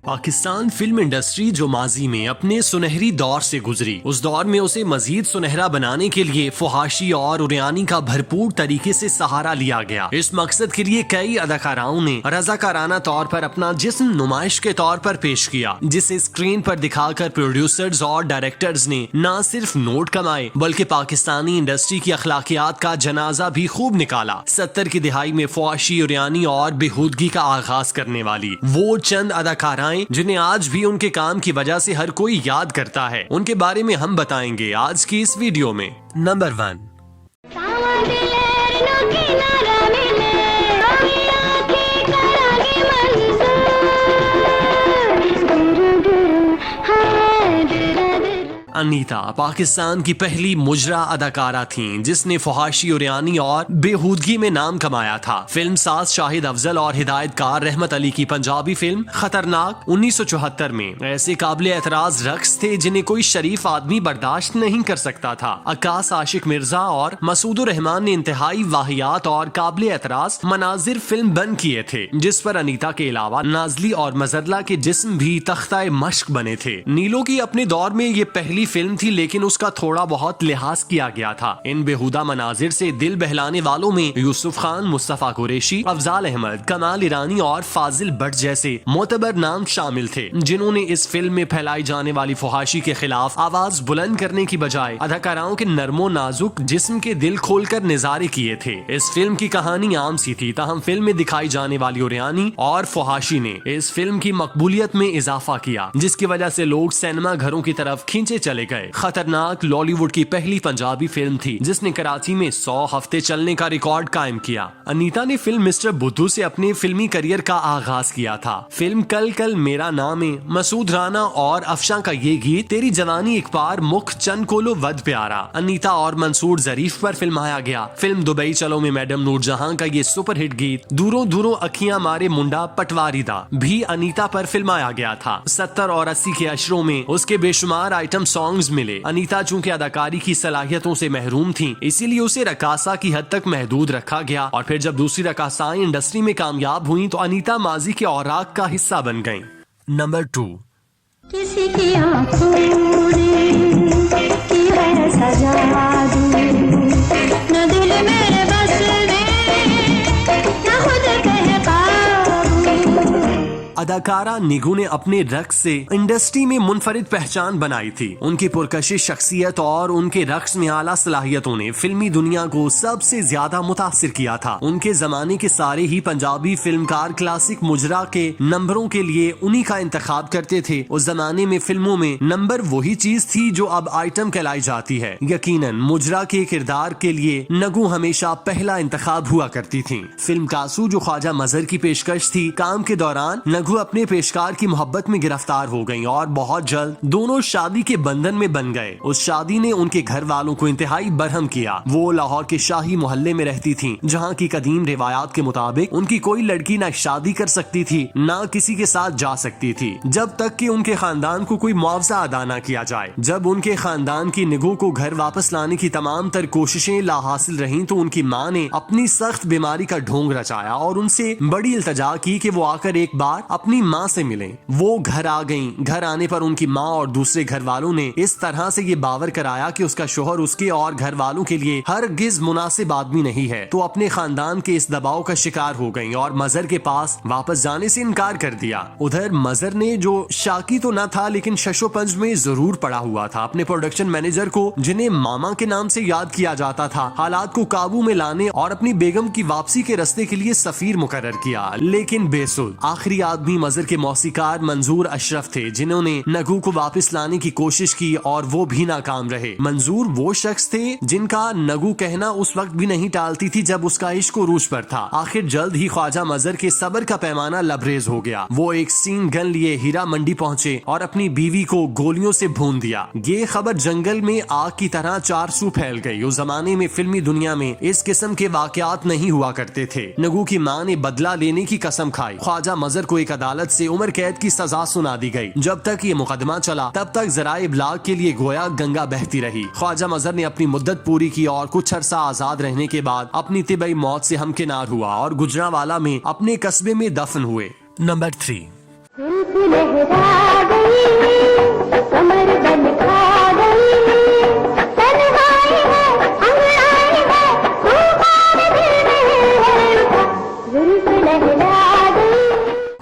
Pakistan film industry जो माजी में अपने सुनहरी दौर से गुजरी, उस दौर में उसे मजीद सुनहरा बनाने के लिए फुहाशी और उरियानी का भरपूर तरीके से सहारा लिया गया। इस मकसद के लिए कई अदाकाराओं ने रजाकाराना तौर पर अपना जिस्म नुमाइश के तौर पर पेश किया, जिसे स्क्रीन पर दिखाकर प्रोड्यूसर्स और डायरेक्टर्स ने न सिर्फ नोट कमाए बल्कि पाकिस्तानी इंडस्ट्री की अखलाकियात का जनाजा भी खूब निकाला। 70 की दिहाई में फुहाशी, उरियानी और बेहूदगी का आगाज करने वाली वो चंद अदाकाराएं जिन्हें आज भी उनके काम की वजह से हर कोई याद करता है, उनके बारे में हम बताएंगे आज की इस वीडियो में। नंबर 1, अनीता पाकिस्तान की पहली मुजरा अदाकारा थीं, जिसने फुहाशी, उरियानी और बेहूदगी में नाम कमाया था। फिल्म साज शाहिद अफजल और हिदायतकार रहमत अली की पंजाबी फिल्म खतरनाक 1974 में ऐसे काबिल एतराज रक्स थे जिन्हें कोई शरीफ आदमी बर्दाश्त नहीं कर सकता था। अक्कास आशिक मिर्जा और मसूदुर रहमान ने इंतहाई वाहियात और काबिल एतराज मनाजिर फिल्म बन किए थे, जिस पर अनीता के अलावा नाजली और मजरला के जिस्म भी तख्ता मश्क बने थे। नीलो की अपने दौर में ये पहली फिल्म थी, लेकिन उसका थोड़ा बहुत लिहाज किया गया था। इन बेहुदा मनाजिर से दिल बहलाने वालों में यूसुफ खान, मुस्तफा कुरैशी, अफजाल अहमद, कमाल ईरानी और फाजिल भट्ट जैसे मोतबर नाम शामिल थे, जिन्होंने इस फिल्म में फैलाई जाने वाली फुहाशी के खिलाफ आवाज बुलंद करने की बजाय अदाकाराओं के नरमो नाजुक जिस्म के दिल खोलकर निजारे किए थे। इस फिल्म की कहानी आम सी थी, ताहम फिल्म में दिखाई जाने वाली उरियानी और फुहाशी ने इस फिल्म की मकबूलियत में इजाफा किया, जिसकी वजह से लोग सिनेमा घरों की तरफ खींचे चले गए। खतरनाक लॉलीवुड की पहली पंजाबी फिल्म थी, जिसने कराची में 100 हफ्ते चलने का रिकॉर्ड कायम किया। अनीता ने फिल्म मिस्टर बुद्धू से अपने फिल्मी करियर का आगाज किया था। फिल्म कल कल मेरा नाम है, मसूद राना और अफशां का ये गीत तेरी जवानी एक बार मुख चन कोलो वद प्यारा अनीता और मंसूर जरीफ पर फिल्माया गया। फिल्म दुबई चलो में मैडम नूरजहां का ये सुपरहिट गीत दूरों दूरों अखियां मारे मुंडा पटवारी दा भी अनीता पर फिल्माया गया था। 70 और 80 के अशरों में उसके बेशुमार आइटम सॉन्ग्स मिले। अनीता चूंकि अदाकारी की सलाहियतों से महरूम थी, इसीलिए उसे रकासा की हद तक महदूद रखा गया, और फिर जब दूसरी रकासाएं इंडस्ट्री में कामयाब हुई तो अनीता माजी के औराक का हिस्सा बन गईं। नंबर 2, किसी की आंखों ने की है सजादू, न दिल मेरे बस में न खुद पे काबू। अदाकारा निगू ने अपने रक्स से इंडस्ट्री में मुनफरिद पहचान बनाई थी। उनकी पुरकशिश शख्सियत और उनके रक्स में आला सलाहियतों ने फिल्मी दुनिया को सबसे ज्यादा मुतासिर किया था। उनके जमाने के सारे ही पंजाबी फिल्मकार क्लासिक मुजरा के नंबरों के लिए उन्हीं का इंतखाब करते थे। उस जमाने में फिल्मों में नंबर वही चीज थी जो अब आइटम कहलाई जाती है। यकीनन मुजरा के किरदार के लिए नगू हमेशा पहला इंतखाब हुआ करती थी। फिल्म कासू जो ख्वाजा मजहर की पेशकश थी, काम के दौरान नगू अपने पेशकार की मोहब्बत में गिरफ्तार हो गईं और बहुत जल्द दोनों शादी के बंधन में बन गए। उस शादी ने उनके घर वालों को इंतहाई बरहम किया। वो लाहौर के शाही मोहल्ले में रहती थीं, जहां की कदीम रिवायात के मुताबिक उनकी कोई लड़की न शादी कर सकती थी न किसी के साथ जा सकती थी, जब तक कि उनके खानदान को कोई मुआवजा अदा न किया जाए। जब उनके खानदान की निगोह को घर वापस लाने की तमाम तर कोशिशें लाहासिल रहीं तो उनकी माँ ने अपनी सख्त बीमारी का ढोंग रचाया और उनसे बड़ी इल्तजा की कि वो आकर एक बार अपनी माँ से मिले। वो घर आ गईं। घर आने पर उनकी माँ और दूसरे घर वालों ने इस तरह से ये बावर कराया कि उसका शोहर उसके और घर वालों के लिए हरगिज मुनासिब आदमी नहीं है, तो अपने खानदान के इस दबाव का शिकार हो गईं और मजहर के पास वापस जाने से इनकार कर दिया। उधर मजहर ने, जो शाकी तो न था लेकिन शशोपंज में जरूर पड़ा हुआ था, अपने प्रोडक्शन मैनेजर को, जिन्हें मामा के नाम से याद किया जाता था, हालात को काबू में लाने और अपनी बेगम की वापसी के रास्ते के लिए सफीर मुकर्रर किया। लेकिन बेसुध आखिरी आदमी मजहर के मौसीकार मंजूर अशरफ थे, जिन्होंने नगू को वापस लाने की कोशिश की और वो भी नाकाम रहे। मंजूर वो शख्स थे जिनका नगू कहना उस वक्त भी नहीं टालती थी जब उसका इश्क उरूज पर था। आखिर जल्द ही ख्वाजा मजहर के सब्र का पैमाना लबरेज हो गया। वो एक सीन गन लिए हीरा मंडी पहुंचे और अपनी बीवी को गोलियों से भून दिया। ये खबर जंगल में आग की तरह चारसू फैल गई। उस जमाने में फिल्मी दुनिया में इस किस्म के वाकयात नहीं हुआ करते थे। नगू की माँ ने बदला लेने की कसम खाई। ख्वाजा मजहर को एक अदालत से उम्र कैद की सजा सुना दी गई। जब तक ये मुकदमा चला तब तक जराए इब्लाग के लिए गोया गंगा बहती रही। ख्वाजा मजहर ने अपनी मुद्दत पूरी की और कुछ अरसा आजाद रहने के बाद अपनी तिबई मौत से हमकिनार हुआ और गुजरांवाला में अपने कस्बे में दफन हुए। नंबर 3, जुल्फ लहरा गई, कमर बन खा गई, तन्हाई है, अंगड़ाई है, तूफान दिल में है उठा, जुल्फ लहरा गई।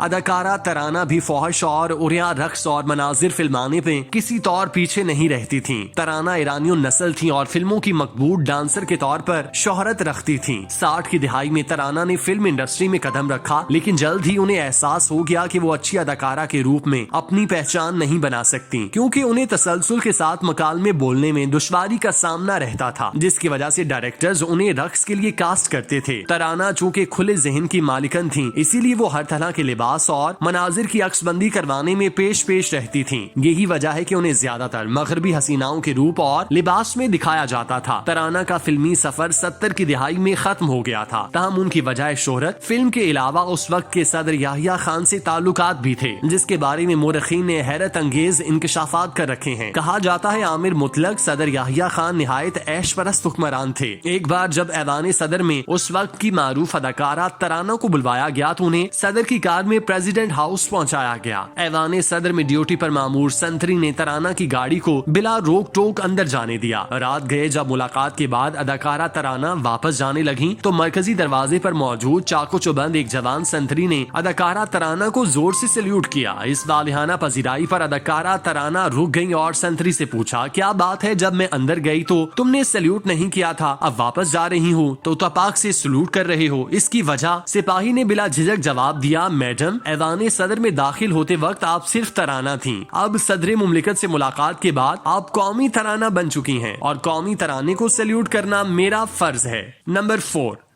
अदाकारा तराना भी फौहश और उरिया रक्स और मनाजिर फिल्माने पे किसी तौर पीछे नहीं रहती थीं। तराना ईरानियों नस्ल थी और फिल्मों की मकबूल डांसर के तौर पर शोहरत रखती थीं। 60 की दिहाई में तराना ने फिल्म इंडस्ट्री में कदम रखा, लेकिन जल्द ही उन्हें एहसास हो गया कि वो अच्छी अदाकारा के रूप में अपनी पहचान नहीं बना सकती, क्योंकि उन्हें तसलसल के साथ मकालमे बोलने में दुश्वारी का सामना रहता था, जिसकी वजह से डायरेक्टर्स उन्हें रक्स के लिए कास्ट करते थे। तराना चूँकि खुले जहन की मालिकन थी, इसीलिए वो हर तरह के लिबास और मनाजिर की अक्सबंदी करवाने में पेश रहती थीं। यही वजह है कि उन्हें ज्यादातर मगरबी हसीनाओं के रूप और लिबास में दिखाया जाता था। तराना का फिल्मी सफर 70 की दिहाई में खत्म हो गया था, तहम उनकी वजह शोहरत फिल्म के अलावा उस वक्त के सदर याहिया खान से ताल्लुकात भी थे, जिसके बारे में मोरखीन ने हैरत अंगेज इंकशाफात कर रखे हैं। कहा जाता है आमिर मुतलक सदर याहिया खान निहायत ऐश परस्त हुक्मरान थे। एक बार जब ऐवान सदर में उस वक्त की मारूफ अदाकारा तराना को बुलवाया गया तो उन्हें सदर की कार में प्रेसिडेंट हाउस पहुंचाया गया। ऐवान सदर में ड्यूटी पर मामूर संतरी ने तराना की गाड़ी को बिला रोक टोक अंदर जाने दिया। रात गए जब मुलाकात के बाद अदाकारा तराना वापस जाने लगी तो मरकजी दरवाजे पर मौजूद चाको चुबंद एक जवान संतरी ने अदाकारा तराना को जोर से सल्यूट किया। इस वालिहाना पजीराई पर अदाकारा तराना रुक गई और संतरी से पूछा, क्या बात है, जब मैं अंदर गई तो तुमने सल्यूट नहीं किया था, अब वापस जा रही हूँ तो तपाक से सल्यूट कर रहे हो, इसकी वजह? सिपाही ने बिला झिझक जवाब दिया, मैडम ऐवान सदर में दाखिल होते वक्त आप सिर्फ तराना थीं। अब सदर मुमलिकत से मुलाकात के बाद आप कौमी तराना बन चुकी हैं और कौमी तराने को सल्यूट करना मेरा फर्ज है। नंबर 4।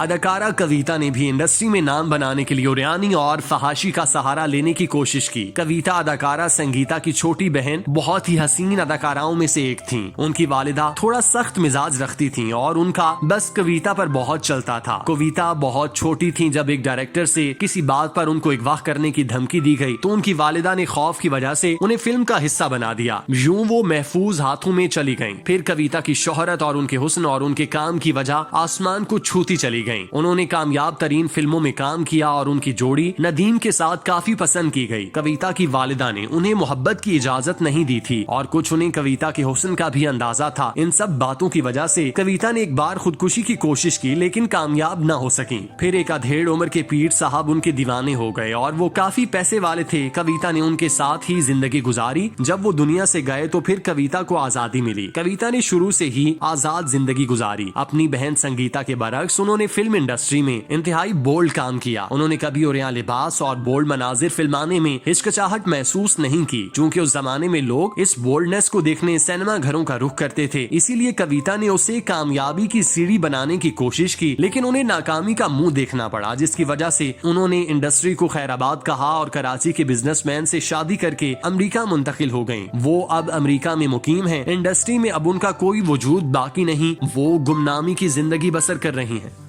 अदाकारा कविता ने भी इंडस्ट्री में नाम बनाने के लिए उरियानी और फहाशी का सहारा लेने की कोशिश की। कविता अदाकारा संगीता की छोटी बहन बहुत ही हसीन अदाकाराओं में से एक थीं। उनकी वालिदा थोड़ा सख्त मिजाज रखती थीं और उनका बस कविता पर बहुत चलता था। कविता बहुत छोटी थीं जब एक डायरेक्टर से किसी बात पर उनको अगवा करने की धमकी दी गई तो उनकी वालिदा ने खौफ की वजह से उन्हें फिल्म का हिस्सा बना दिया। यूं वो महफूज हाथों में चली गयी। फिर कविता की शोहरत और उनके हुस्न और उनके काम की वजह आसमान को छूती चली गई। उन्होंने कामयाब तरीन फिल्मों में काम किया और उनकी जोड़ी नदीम के साथ काफी पसंद की गई। कविता की वालिदा ने उन्हें मोहब्बत की इजाजत नहीं दी थी और कुछ उन्हें कविता के हुस्न का भी अंदाजा था। इन सब बातों की वजह से कविता ने एक बार खुदकुशी की कोशिश की लेकिन कामयाब न हो सकी। फिर एक अधेड़ उम्र के पीर साहब उनके दीवाने हो गए और वो काफी पैसे वाले थे। कविता ने उनके साथ ही जिंदगी गुजारी। जब वो दुनिया से गए तो फिर कविता को आजादी मिली। कविता ने शुरू से ही आजाद जिंदगी गुजारी। अपनी बहन संगीता के बरक्स उन्होंने फिल्म इंडस्ट्री में इंतहाई बोल्ड काम किया। उन्होंने कभी उरिया लिबास और बोल्ड मनाजिर फिल्माने में हिचकिचाहट महसूस नहीं की, क्योंकि उस जमाने में लोग इस बोल्डनेस को देखने सिनेमा घरों का रुख करते थे। इसीलिए कविता ने उसे कामयाबी की सीढ़ी बनाने की कोशिश की, लेकिन उन्हें नाकामी का मुंह देखना पड़ा, जिसकी वजह से उन्होंने इंडस्ट्री को खैराबाद कहा और कराची के बिजनेसमैन से शादी करके अमेरिका मुंतकिल हो गयी। वो अब अमेरिका में मुकीम है। इंडस्ट्री में अब उनका कोई वजूद बाकी नहीं। वो गुमनामी की जिंदगी बसर कर रही हैं।